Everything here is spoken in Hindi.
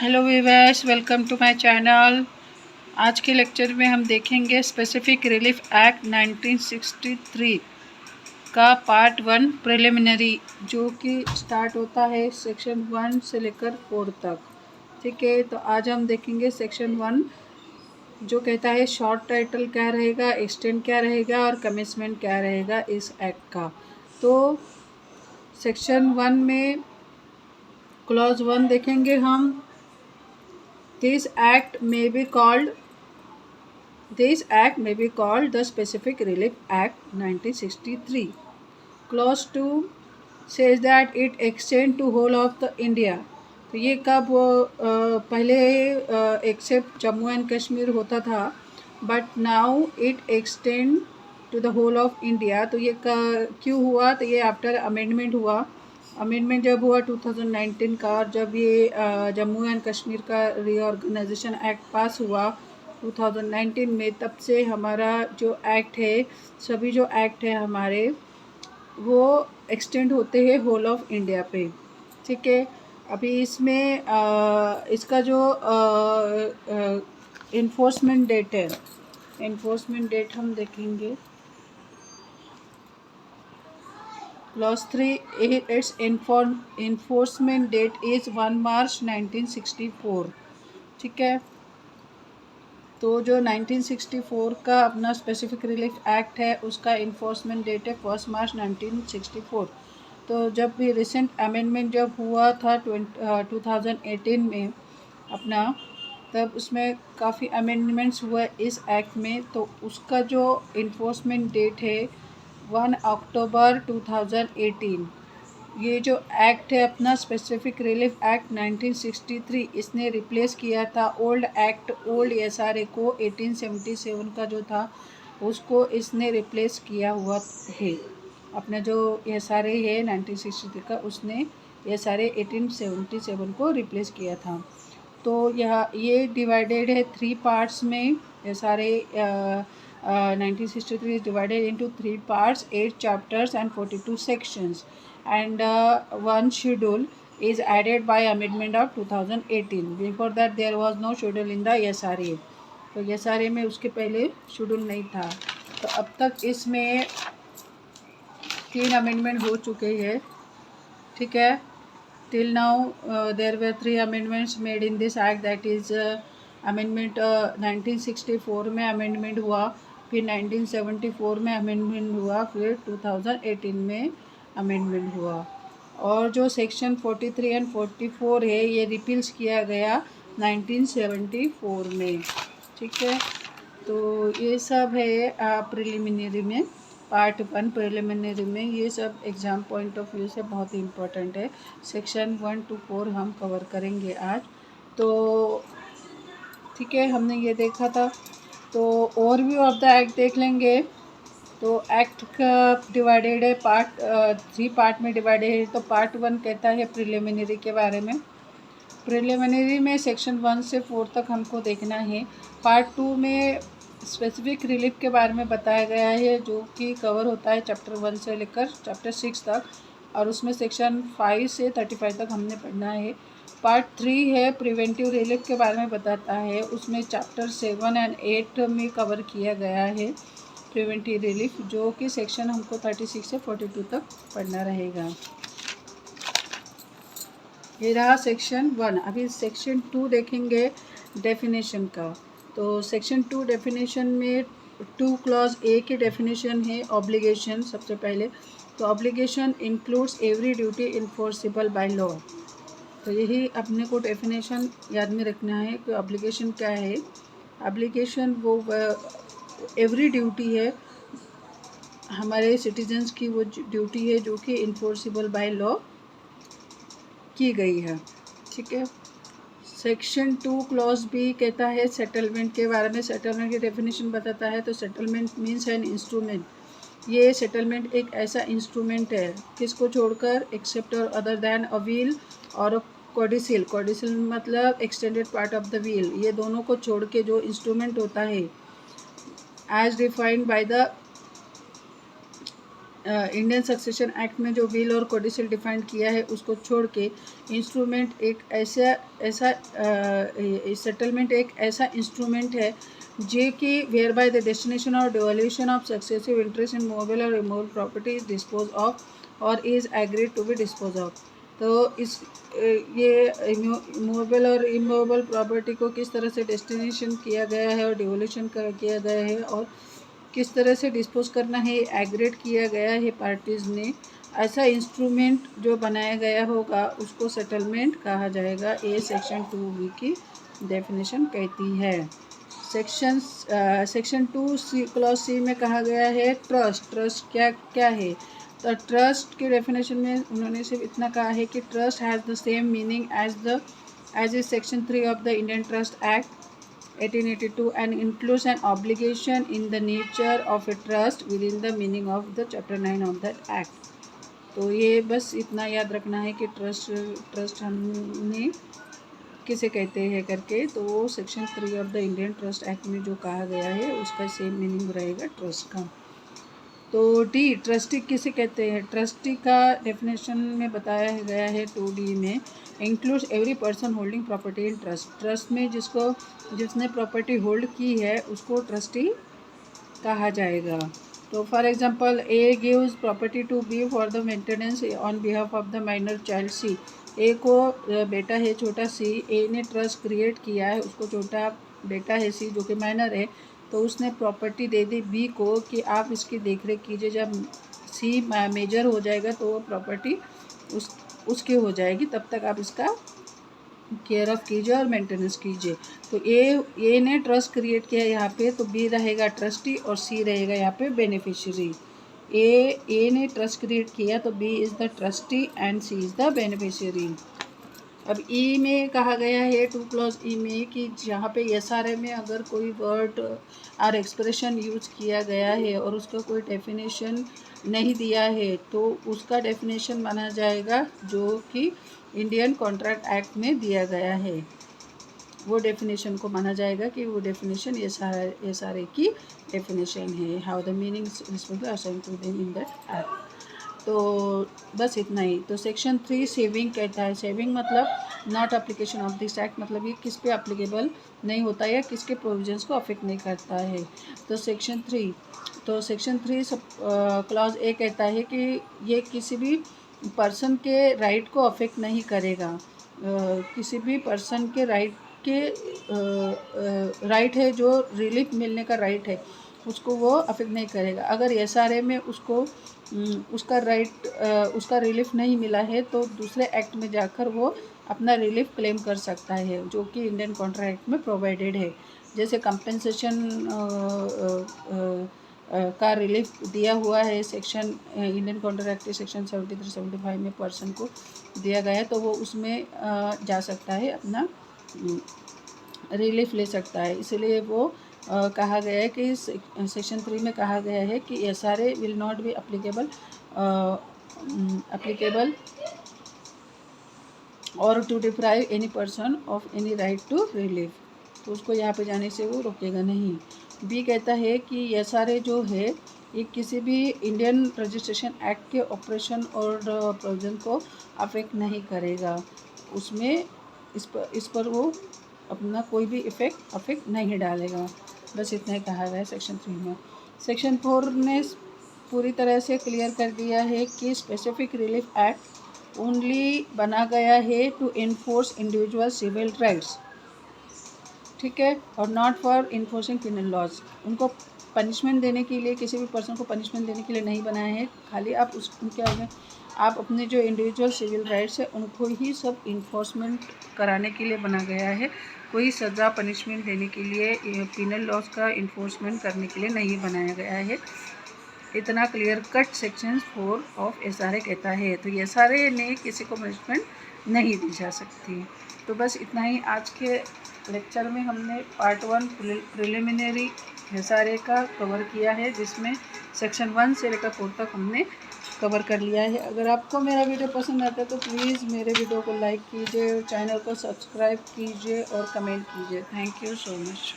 Hello viewers, welcome to my channel. आज के लेक्चर में हम देखेंगे स्पेसिफिक रिलीफ एक्ट 1963 का पार्ट 1 प्रिलिमिनरी, जो कि स्टार्ट होता है सेक्शन 1 से लेकर 4 तक। ठीक है, तो आज हम देखेंगे सेक्शन 1, जो कहता है शॉर्ट टाइटल क्या रहेगा, एक्सटेंट क्या रहेगा और कमिटमेंट क्या रहेगा इस एक्ट का। तो सेक्शन 1 में क्लॉज 1 देखेंगे हम। This act may be called the Specific Relief Act 1963. Clause 2 says that it extends to whole of the India. तो ये कब पहले एक्सेप्ट जम्मू एंड कश्मीर होता था, but now it extend to the whole of India. तो ये क्यों हुआ? तो ये आफ्टर अमेंडमेंट हुआ। अमेंडमेंट जब हुआ 2019 का, और जब ये जम्मू एंड कश्मीर का रीऑर्गेनाइजेशन एक्ट पास हुआ 2019 में, तब से हमारा जो एक्ट है, सभी जो एक्ट है हमारे, वो एक्सटेंड होते हैं होल ऑफ इंडिया पे। ठीक है, अभी इसमें इसका जो इन्फोर्समेंट डेट है, इन्फोर्समेंट डेट हम देखेंगे। Clause 3, its enforcement date is 1 March 1964। ठीक है, तो जो 1964 का अपना स्पेसिफिक रिलीफ एक्ट है, उसका इन्फोर्समेंट डेट है 1 मार्च 1964। तो जब भी रिसेंट अमेंडमेंट जब हुआ था 2018 में अपना, तब उसमें काफ़ी अमेंडमेंट्स हुए इस एक्ट में। तो उसका जो इन्फोर्समेंट डेट है 1 अक्टूबर 2018। ये जो एक्ट है अपना स्पेसिफिक रिलीफ एक्ट 1963, इसने रिप्लेस किया था ओल्ड एक्ट, ओल्ड एसआरए को 1877 का जो था, उसको इसने रिप्लेस किया हुआ है। अपना जो एसआरए है 1963 का, उसने एसआरए 1877 को रिप्लेस किया था। तो ये डिवाइडेड है 3 पार्ट्स में। SRA 1963 is divided into 3 parts, 8 chapters and 42 sections, and one schedule is added by amendment of 2018. Before that there was no schedule in the SRA. तो SRA में उसके पहले शेड्यूल नहीं था। तो अब तक इसमें 3 अमेंडमेंट हो चुके हैं। ठीक है, till now there were 3 amendments made in this act, that is amendment 1964 में अमेंडमेंट हुआ, फिर 1974 में अमेंडमेंट हुआ, फिर 2018 में अमेंडमेंट हुआ। और जो सेक्शन 43 एंड 44 है, ये रिपील्स किया गया 1974 में। ठीक है, तो ये सब है प्रिलिमिनरी में, पार्ट 1 प्रिलिमिनरी में। ये सब एग्ज़ाम पॉइंट ऑफ व्यू से बहुत ही इम्पोर्टेंट है। सेक्शन 1 to 4 हम कवर करेंगे आज। तो ठीक है, हमने ये देखा था। तो ओवरव्यू ऑफ द एक्ट देख लेंगे। तो एक्ट का डिवाइडेड है पार्ट 3 पार्ट में डिवाइडेड है। तो पार्ट 1 कहता है प्रिलिमिनरी के बारे में। प्रिलिमिनरी में सेक्शन 1 से 4 तक हमको देखना है। पार्ट 2 में स्पेसिफिक रिलीफ के बारे में बताया गया है, जो कि कवर होता है चैप्टर 1 से लेकर चैप्टर 6 तक, और उसमें सेक्शन 5 से 35 तक हमने पढ़ना है। पार्ट 3 है प्रिवेंटिव रिलीफ के बारे में बताता है, उसमें चैप्टर 7 एंड 8 में कवर किया गया है प्रिवेंटिव रिलीफ, जो कि सेक्शन हमको 36 से 42 तक पढ़ना रहेगा। ये रहा सेक्शन 1। अभी सेक्शन 2 देखेंगे डेफिनेशन का। तो सेक्शन 2 डेफिनेशन में 2 क्लॉज ए की डेफिनेशन है ऑब्लिगेशन। सबसे पहले तो obligation includes every duty enforceable by law. तो यही अपने को डेफिनेशन याद में रखना है कि ऑब्लिगेशन क्या है। ऑब्लिगेशन वो एवरी ड्यूटी है, हमारे सिटीजन्स की वो ड्यूटी है जो कि इन्फोर्सिबल बाय लॉ की गई है। ठीक है, सेक्शन 2 क्लॉज बी कहता है सेटलमेंट के बारे में। सेटलमेंट की डेफिनेशन बताता है। तो सेटलमेंट मीन्स एन इंस्ट्रूमेंट। ये सेटलमेंट एक ऐसा इंस्ट्रूमेंट है, किसको छोड़कर, एक्सेप्ट और अदर दैन अ व्हील और कोडिसिल। कोडिसिल मतलब extended part of the will. ये दोनों को छोड़ के जो इंस्ट्रूमेंट होता है, as defined by the Indian Succession Act में जो विल और कोडिसिल डिफाइन किया है उसको छोड़ के इंस्ट्रूमेंट एक ऐसा सेटलमेंट एक ऐसा इंस्ट्रूमेंट है जो कि वेयर बाय द डेस्टिनेशन और devolution of successive interest in movable और immovable property is dispose of और is agreed to be dispose of. तो इस ये मूवेबल और इमूवेबल प्रॉपर्टी को किस तरह से डेस्टिनेशन किया गया है और डिवोल्यूशन किया गया है और किस तरह से डिस्पोज करना है एग्रीड किया गया है पार्टीज़ ने। ऐसा इंस्ट्रूमेंट जो बनाया गया होगा उसको सेटलमेंट कहा जाएगा। ये सेक्शन 2B की डेफिनेशन कहती है। सेक्शन 2C क्लॉज C में कहा गया है ट्रस्ट। ट्रस्ट क्या है? तो ट्रस्ट के डेफिनेशन में उन्होंने सिर्फ इतना कहा है कि trust has the same meaning as is section 3 of the Indian Trust Act 1882 and includes an obligation in the nature of a trust within the meaning of the chapter 9 of that act। तो ये बस इतना याद रखना है कि ट्रस्ट हमने किसे कहते हैं करके, तो वो section 3 of the Indian Trust act में जो कहा गया है उसका सेम मीनिंग रहेगा ट्रस्ट का। तो डी ट्रस्टी किसे कहते हैं? ट्रस्टी का डेफिनेशन में बताया गया है 2D में includes every person holding property in trust. Trust में जिसने प्रॉपर्टी होल्ड की है उसको ट्रस्टी कहा जाएगा। तो for example A gives property to be for the maintenance on behalf of the minor child C. A को बेटा है छोटा सी, ए ने ट्रस्ट क्रिएट किया है, उसको छोटा बेटा है सी जो कि माइनर है, तो उसने प्रॉपर्टी दे दी बी को कि आप इसकी देखरेख कीजिए, जब सी मेजर हो जाएगा तो वो प्रॉपर्टी उसकी हो जाएगी, तब तक आप इसका केयर ऑफ़ कीजिए और मेंटेनेंस कीजिए। तो ए ने ट्रस्ट क्रिएट किया यहाँ पे, तो बी रहेगा ट्रस्टी और सी रहेगा यहाँ पे बेनिफिशियरी। ए ने ट्रस्ट क्रिएट किया तो B is the trustee and C is the beneficiary. अब ई में कहा गया है 2 क्लॉज ई में कि जहाँ पे SRA में अगर कोई वर्ड और एक्सप्रेशन यूज किया गया है और उसका कोई डेफिनेशन नहीं दिया है तो उसका डेफिनेशन माना जाएगा जो कि इंडियन कॉन्ट्रैक्ट एक्ट में दिया गया है, वो डेफिनेशन को माना जाएगा कि वो डेफिनेशन SRA की डेफिनेशन है। How the meaning assign to them in that act. तो बस इतना ही। तो सेक्शन 3 सेविंग कहता है। सेविंग मतलब not application of this act, मतलब ये किस पे एप्लीकेबल नहीं होता या किसके प्रोविजंस को अफेक्ट नहीं करता है। तो सेक्शन 3 सब क्लॉज ए कहता है कि ये किसी भी पर्सन के राइट को अफेक्ट नहीं करेगा। किसी भी पर्सन के राइट है, जो रिलीफ मिलने का राइट है उसको वो अफेक्ट नहीं करेगा। अगर SRA में उसको उसका रिलीफ नहीं मिला है तो दूसरे एक्ट में जाकर वो अपना रिलीफ क्लेम कर सकता है जो कि इंडियन कॉन्ट्रैक्ट में प्रोवाइडेड है। जैसे कंपेंसेशन का रिलीफ दिया हुआ है सेक्शन इंडियन कॉन्ट्रैक्ट के सेक्शन 73-75 में पर्सन को दिया गया है, तो वो उसमें जा सकता है, अपना रिलीफ ले सकता है। इसलिए वो कहा गया है कि सेक्शन 3 में कहा गया है कि SRA will not be applicable और to deprive any person of any right to relief, तो उसको यहाँ पे जाने से वो रोकेगा नहीं। बी कहता है कि SRA जो है ये किसी भी इंडियन रजिस्ट्रेशन एक्ट के ऑपरेशन और प्रोविजन को अफेक्ट नहीं करेगा, उसमें इस पर वो अपना कोई भी अफेक्ट नहीं डालेगा। बस इतना ही कहा गया है सेक्शन 3 में। सेक्शन 4 ने पूरी तरह से क्लियर कर दिया है कि स्पेसिफिक रिलीफ एक्ट ओनली बना गया है to enforce individual civil rights, ठीक है, और not for enforcing penal laws. उनको पनिशमेंट देने के लिए, किसी भी पर्सन को पनिशमेंट देने के लिए नहीं बनाया है, खाली आप उनके आगे आप अपने जो इंडिविजुअल सिविल राइट्स है उनको ही सब इन्फोर्समेंट कराने के लिए बना गया है। कोई सज़ा पनिशमेंट देने के लिए, पिनल लॉज का इन्फोर्समेंट करने के लिए नहीं बनाया गया है। इतना clear cut section 4 of SRA कहता है। तो SRA ने किसी को पनिशमेंट नहीं दी जा सकती। तो बस इतना ही आज के लेक्चर में हमने पार्ट 1 प्रिलिमिनरी SRA का कवर किया है, जिसमें सेक्शन 1 से लेकर 4 तक हमने कवर कर लिया है। अगर आपको मेरा वीडियो पसंद आता है तो प्लीज़ मेरे वीडियो को लाइक कीजिए, चैनल को सब्सक्राइब कीजिए और कमेंट कीजिए। Thank you so much.